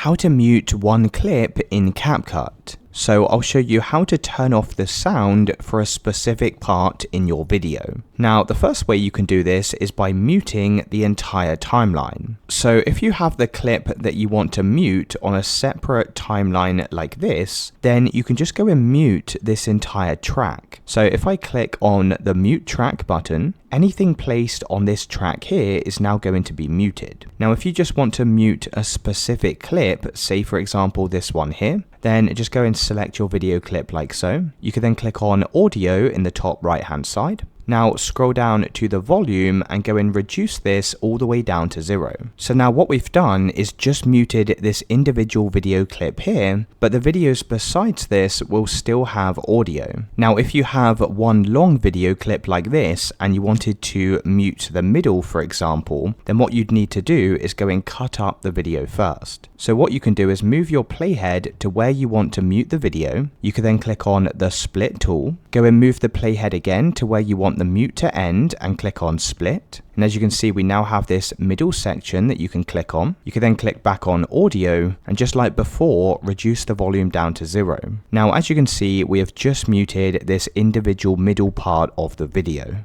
How to mute one clip in CapCut. So I'll show you how to turn off the sound for a specific part in your video. Now, the first way you can do this is by muting the entire timeline. So if you have the clip that you want to mute on a separate timeline like this, then you can just go and mute this entire track. So if I click on the mute track button, anything placed on this track here is now going to be muted. Now, if you just want to mute a specific clip, say for example this one here, then just go and select your video clip like so. You can then click on audio in the top right hand side. Now scroll down to the volume and go and reduce this all the way down to 0. So now what we've done is just muted this individual video clip here, but the videos besides this will still have audio. Now if you have one long video clip like this and you wanted to mute the middle, for example, then what you'd need to do is go and cut up the video first. So what you can do is move your playhead to where you want to mute the video. You can then click on the split tool, go and move the playhead again to where you want the mute to end and click on split. And as you can see, we now have this middle section that you can click on. You can then click back on audio and just like before, reduce the volume down to 0. Now, as you can see, we have just muted this individual middle part of the video.